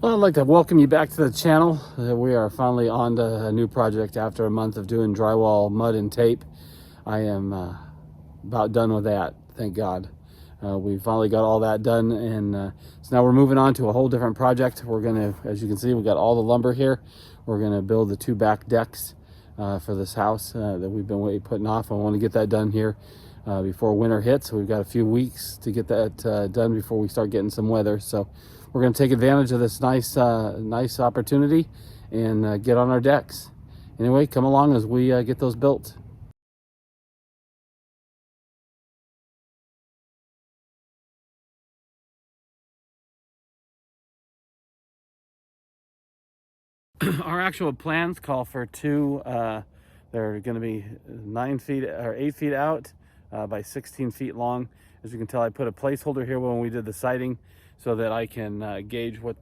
Well, I'd like to welcome you back to the channel. We are finally on to a new project after a month of doing drywall, mud, and tape. I am about done with that, thank God. We finally got all that done, and so now we're moving on to a whole different project. We're gonna, as you can see, we got all the lumber here. We're gonna build the two back decks for this house that we've been putting off. I want to get that done here before winter hits. We've got a few weeks to get that done before we start getting some weather. So we're going to take advantage of this nice opportunity and get on our decks. Anyway, come along as we get those built. Our actual plans call for two. They're going to be 9 feet or 8 feet out by 16 feet long. As you can tell, I put a placeholder here when we did the siding so that I can gauge where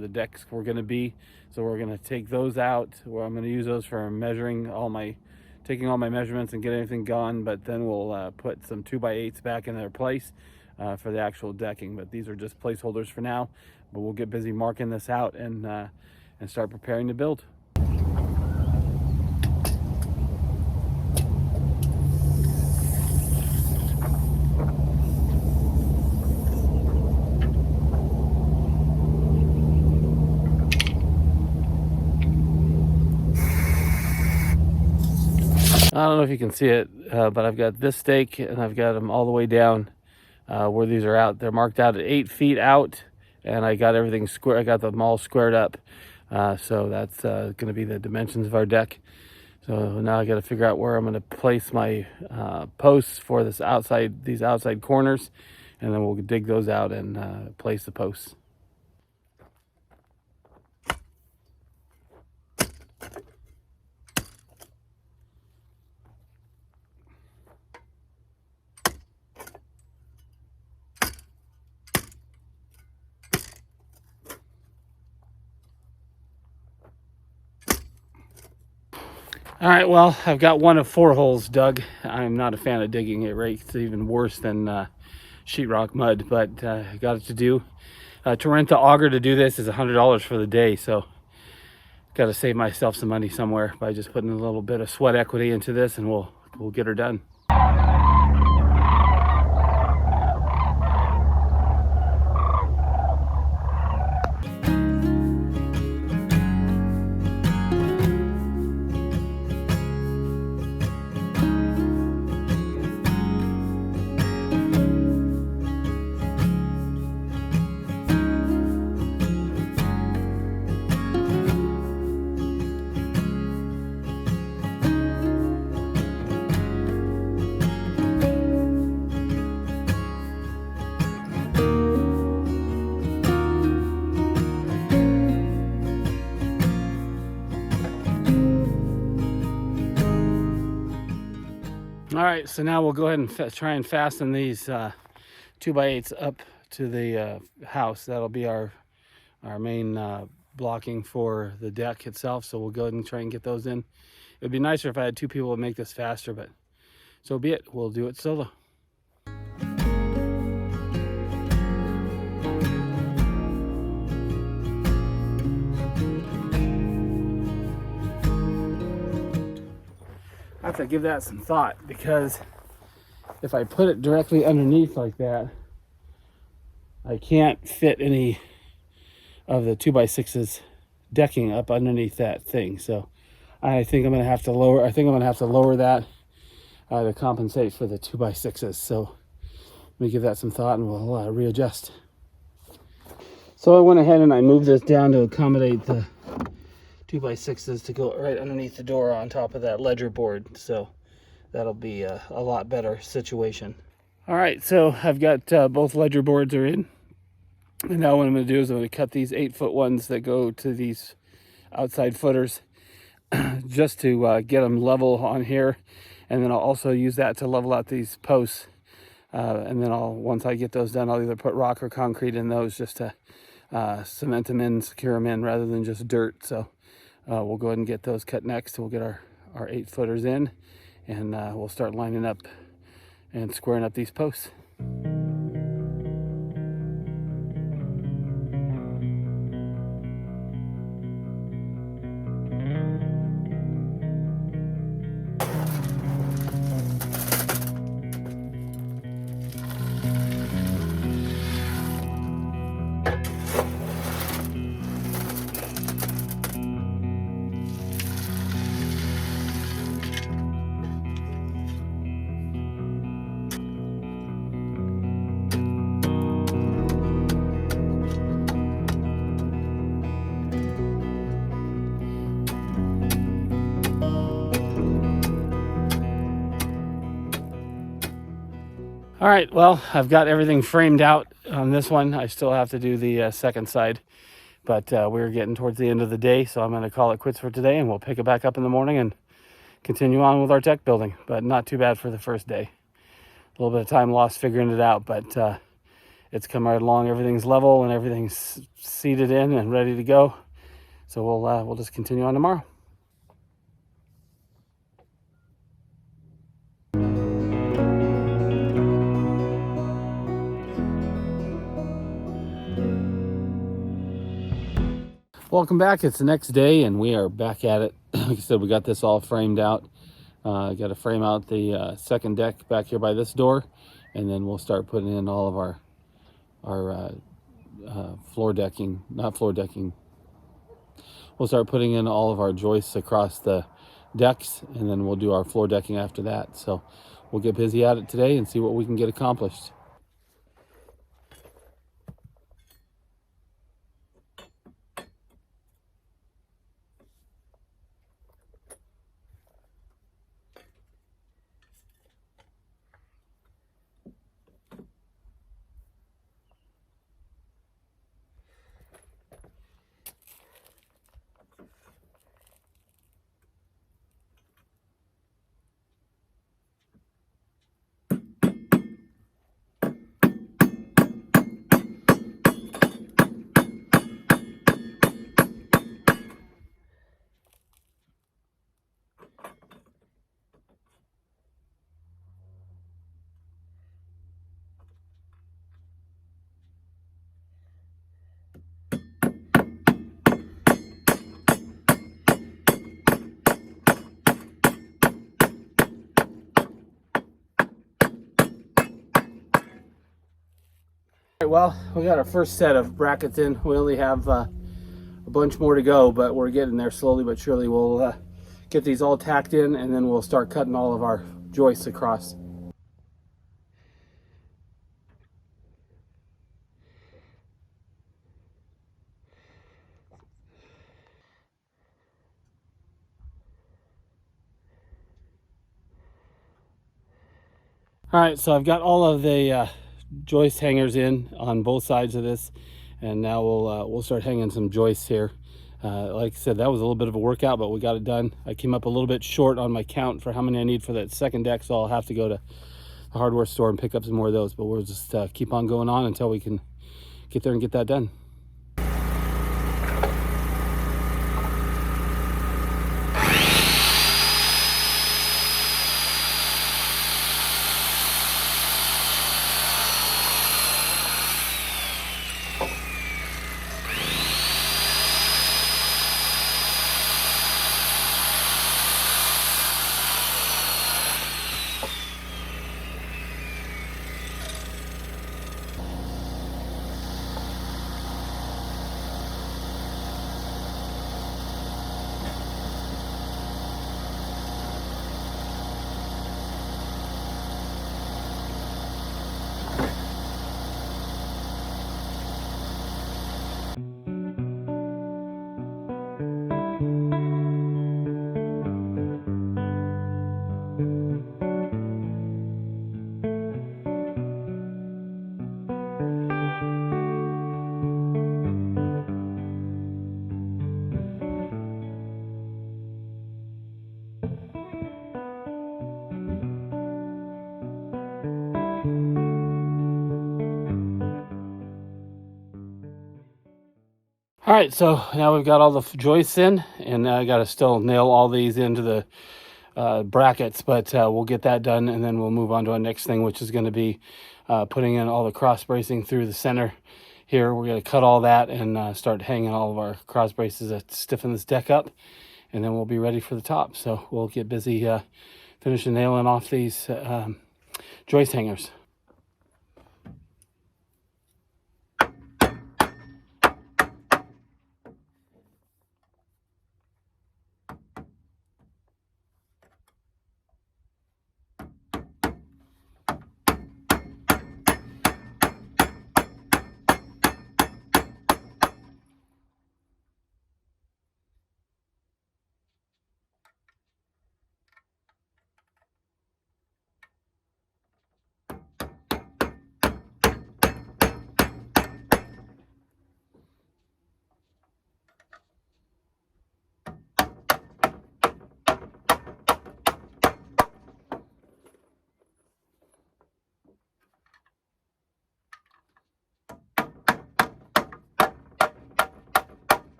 the decks were going to be. So we're going to take those out. Where I'm going to use those for measuring taking all my measurements and get everything gone. But then we'll put some 2x8s back in their place for the actual decking. But these are just placeholders for now. But we'll get busy marking this out and start preparing to build. I don't know if you can see it, but I've got this stake and I've got them all the way down where these are out. They're marked out at 8 feet out, and I got everything square. I got them all squared up. So that's going to be the dimensions of our deck. So now I got to figure out where I'm going to place my posts for these outside corners, and then we'll dig those out and place the posts. All right, well, I've got one of 4 holes dug. I'm not a fan of digging it, right? It's even worse than sheetrock mud, but I got it to do. To rent the auger to do this is $100 for the day, so got to save myself some money somewhere by just putting a little bit of sweat equity into this, and we'll get her done. All right, so now we'll go ahead and try and fasten these 2x8s up to the house. That'll be our main blocking for the deck itself. So we'll go ahead and try and get those in. It would be nicer if I had 2 people to make this faster, but so be it. We'll do it solo. I have to give that some thought, because if I put it directly underneath like that, I can't fit any of the 2x6's decking up underneath that thing. So I think I'm going to have to lower. I think I'm going to have to lower that to compensate for the 2x6's. So let me give that some thought, and we'll readjust. So I went ahead and I moved this down to accommodate the 2x6's to go right underneath the door on top of that ledger board. So that'll be a lot better situation. All right, so I've got both ledger boards are in. And now what I'm going to do is I'm going to cut these 8-foot ones that go to these outside footers just to get them level on here. And then I'll also use that to level out these posts. And then once I get those done, I'll either put rock or concrete in those just to cement them in, secure them in, rather than just dirt. So we'll go ahead and get those cut next. We'll get our 8-footers in, and we'll start lining up and squaring up these posts. All right, well, I've got everything framed out on this one. I still have to do the second side, but we're getting towards the end of the day, so I'm going to call it quits for today, and we'll pick it back up in the morning and continue on with our deck building. But not too bad for the first day. A little bit of time lost figuring it out, but it's come right along. Everything's level and everything's seated in and ready to go. So we'll just continue on tomorrow. Welcome back. It's the next day and we are back at it. Like I said, we got this all framed out. Got to frame out the second deck back here by this door, and then we'll start putting in all of our floor decking, not floor decking. We'll start putting in all of our joists across the decks, and then we'll do our floor decking after that. So we'll get busy at it today and see what we can get accomplished. Well, we got our first set of brackets in. We only have a bunch more to go, but we're getting there slowly but surely. We'll get these all tacked in, and then we'll start cutting all of our joists across. All right, so I've got all of the joist hangers in on both sides of this, and now we'll start hanging some joists here. Like I said, that was a little bit of a workout, but we got it done. I came up a little bit short on my count for how many I need for that second deck, so I'll have to go to the hardware store and pick up some more of those, but we'll just keep on going on until we can get there and get that done. All right, so now we've got all the joists in, and I got to still nail all these into the brackets, but we'll get that done, and then we'll move on to our next thing, which is going to be putting in all the cross bracing through the center here. We're going to cut all that and start hanging all of our cross braces to stiffen this deck up, and then we'll be ready for the top. So we'll get busy finishing nailing off these joist hangers.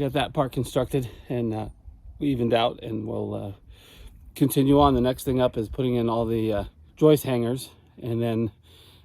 got that part constructed and evened out, and we'll continue on. The next thing up is putting in all the joist hangers, and then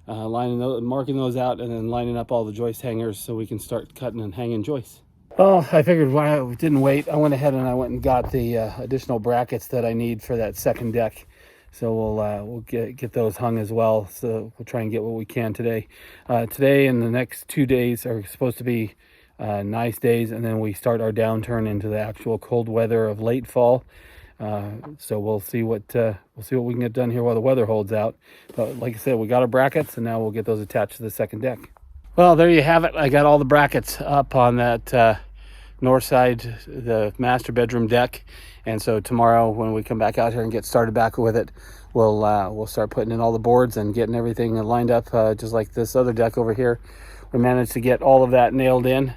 lining those, marking those out, and then lining up all the joist hangers so we can start cutting and hanging joists. Well, I figured why I didn't wait. I went ahead and I went and got the additional brackets that I need for that second deck. So we'll get those hung as well. So we'll try and get what we can today. Today and the next 2 days are supposed to be nice days, and then we start our downturn into the actual cold weather of late fall. So we'll see what we can get done here while the weather holds out. But like I said, we got our brackets, and now we'll get those attached to the second deck. Well, there you have it. I got all the brackets up on that north side, the master bedroom deck, and so tomorrow when we come back out here and get started back with it, we'll start putting in all the boards and getting everything lined up, just like this other deck over here. We managed to get all of that nailed in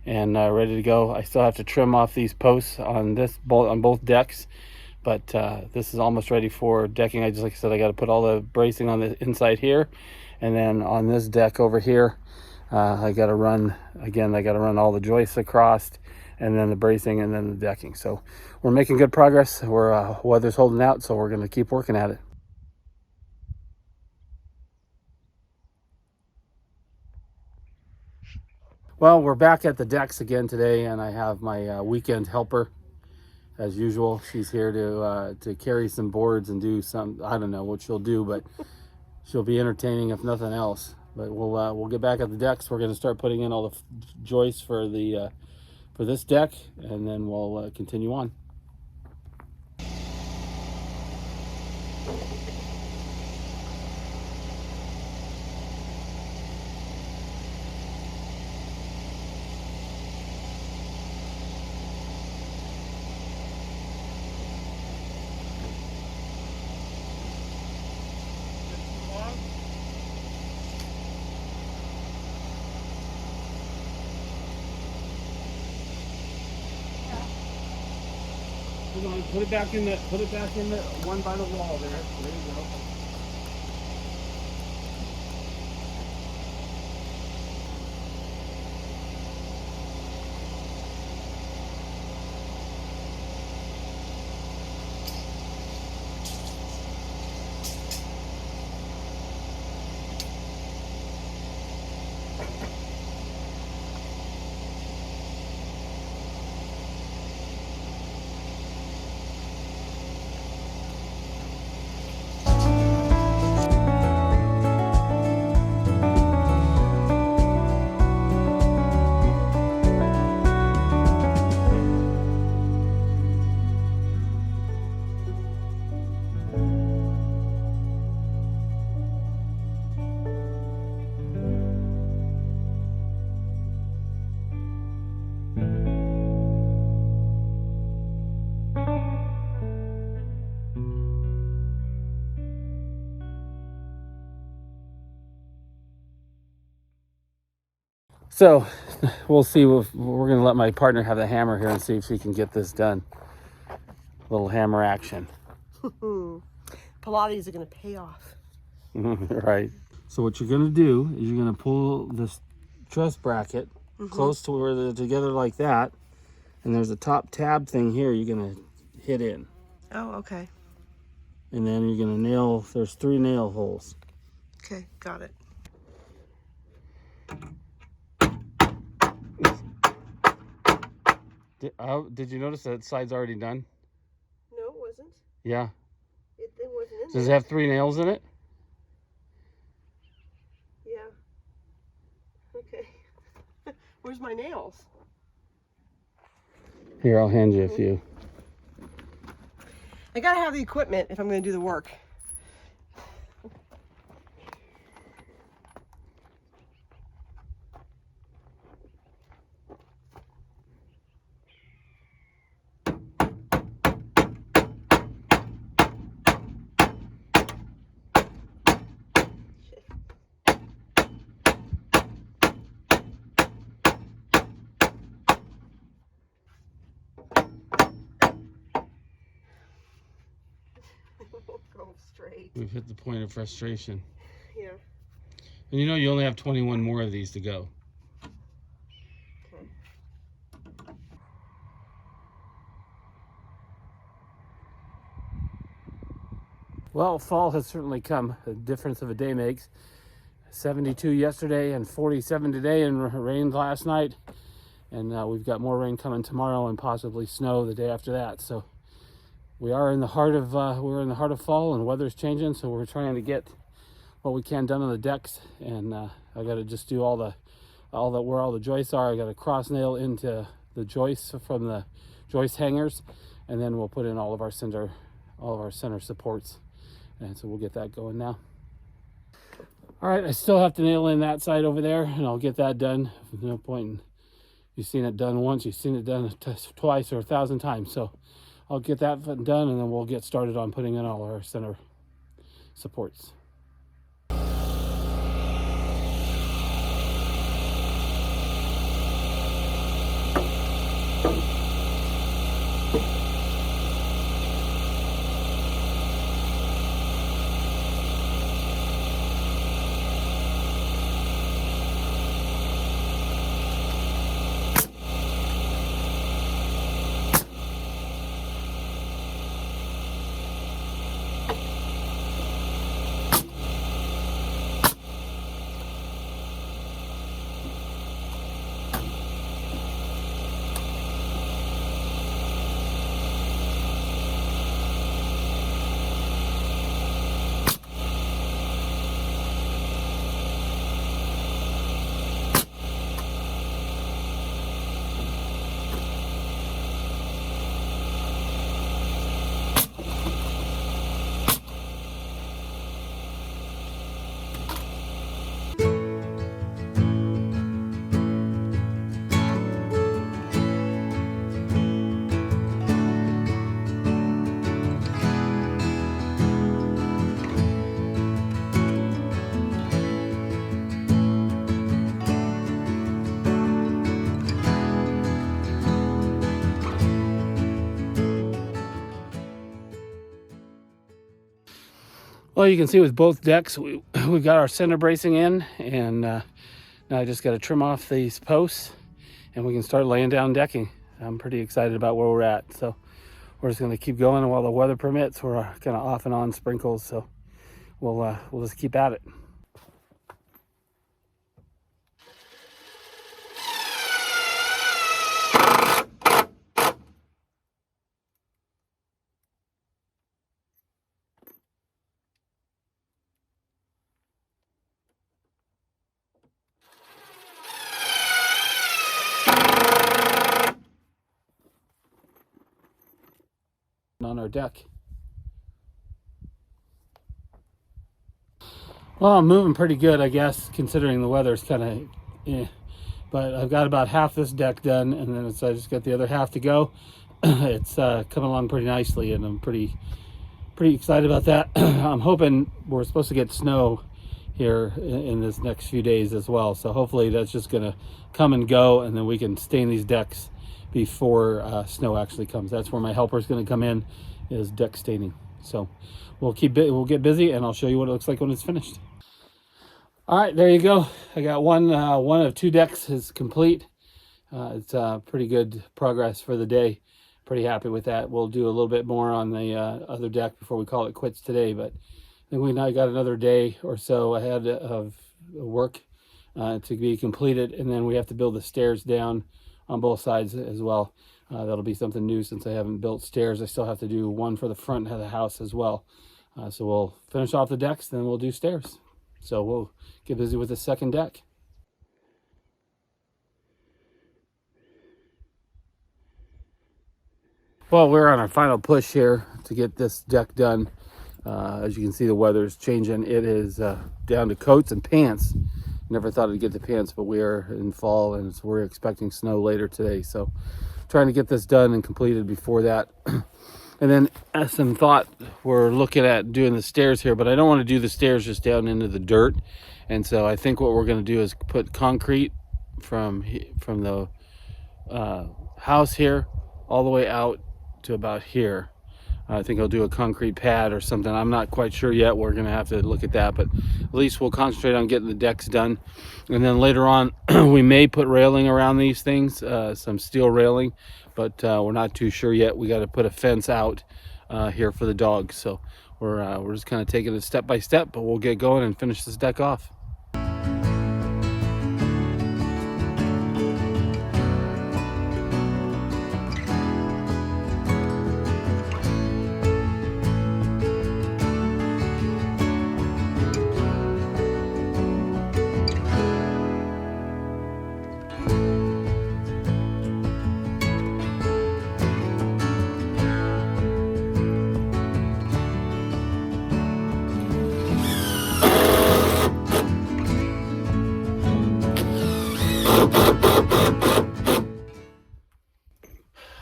and ready to go. I still have to trim off these posts on both decks, but this is almost ready for decking. Like I said, I got to put all the bracing on the inside here, and then on this deck over here, I got to run all the joists across, and then the bracing, and then the decking. So we're making good progress. Weather's holding out, so we're going to keep working at it. Well, we're back at the decks again today, and I have my weekend helper as usual. She's here to carry some boards and do some, I don't know what she'll do, but she'll be entertaining if nothing else. But we'll get back at the decks. We're going to start putting in all the joists for this deck, and then we'll continue on. Hold on, put it back in the one by the wall there. There you go. So we'll see. We're going to let my partner have the hammer here and see if she can get this done. A little hammer action. Pilates are going to pay off. Right. So what you're going to do is you're going to pull this truss bracket close to where they're together like that. And there's a top tab thing here you're going to hit in. Oh, okay. And then you're going to nail, there's 3 nail holes. Okay, got it. Did you notice that side's already done? No, it wasn't. Yeah. It wasn't in Does there. it have 3 nails in it? Yeah. Okay. Where's my nails? Here, I'll hand you a few. I gotta have the equipment if I'm gonna do the work. Go straight. We've hit the point of frustration. Yeah. And you know you only have 21 more of these to go. Okay. Well, fall has certainly come. The difference of a day makes. 72 yesterday and 47 today, and rain last night. And we've got more rain coming tomorrow and possibly snow the day after that. So we are in the heart of fall, and weather's changing. So we're trying to get what we can done on the decks. And I got to just do where all the joists are. I got to cross nail into the joists from the joist hangers, and then we'll put in all of our center supports. And so we'll get that going now. All right, I still have to nail in that side over there, and I'll get that done. There's no point in you've seen it done once, you've seen it done twice or 1,000 times. So I'll get that done, and then we'll get started on putting in all our center supports. Well, you can see with both decks, we got our center bracing in, and now I just got to trim off these posts, and we can start laying down decking. I'm pretty excited about where we're at, so we're just going to keep going, and while the weather permits, we're kind of off and on sprinkles, so we'll just keep at it. On our deck. Well, I'm moving pretty good, I guess, considering the weather's kind of but I've got about half this deck done, and then I just got the other half to go. It's coming along pretty nicely, and I'm pretty excited about that. I'm hoping we're supposed to get snow here in this next few days as well, so hopefully that's just gonna come and go, and then we can stain these decks before snow actually comes. That's where my helper is going to come in, is deck staining. So we'll get busy, and I'll show you what it looks like when it's finished. All right, there you go. I got one of two decks is complete. It's pretty good progress for the day. Pretty happy with that. We'll do a little bit more on the other deck before we call it quits today, but I think we now got another day or so ahead of work to be completed, and then we have to build the stairs down on both sides as well. That'll be something new since I haven't built stairs. I still have to do one for the front of the house as well. So we'll finish off the decks, then we'll do stairs. So we'll get busy with the second deck. Well, we're on our final push here to get this deck done. As you can see, the weather's changing. It is down to coats and pants. Never thought I'd get the pants, but we are in fall, and we're expecting snow later today. So trying to get this done and completed before that. And then as some thought, we're looking at doing the stairs here, but I don't want to do the stairs just down into the dirt. And so I think what we're going to do is put concrete from the house here all the way out to about here. I think I'll do a concrete pad or something. I'm not quite sure yet. We're going to have to look at that, but at least we'll concentrate on getting the decks done. And then later on, we may put railing around these things, some steel railing, but we're not too sure yet. We got to put a fence out here for the dogs. So we're just kind of taking it step by step, but we'll get going and finish this deck off.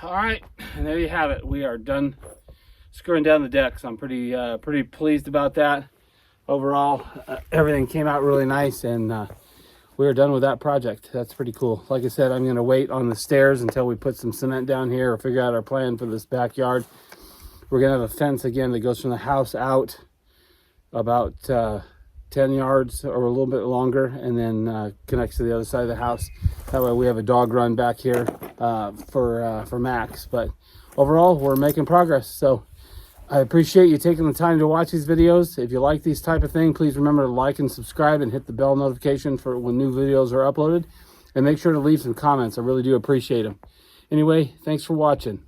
All right, and there you have it. We are done screwing down the deck, so I'm pretty pleased about that. Overall, everything came out really nice, and we are done with that project. That's pretty cool. Like I said, I'm going to wait on the stairs until we put some cement down here or figure out our plan for this backyard. We're going to have a fence again that goes from the house out about 10 yards or a little bit longer, and then connects to the other side of the house. That way we have a dog run back here for Max. But overall, we're making progress. So I appreciate you taking the time to watch these videos. If you like these type of things, please remember to like and subscribe and hit the bell notification for when new videos are uploaded. And make sure to leave some comments. I really do appreciate them. Anyway, thanks for watching.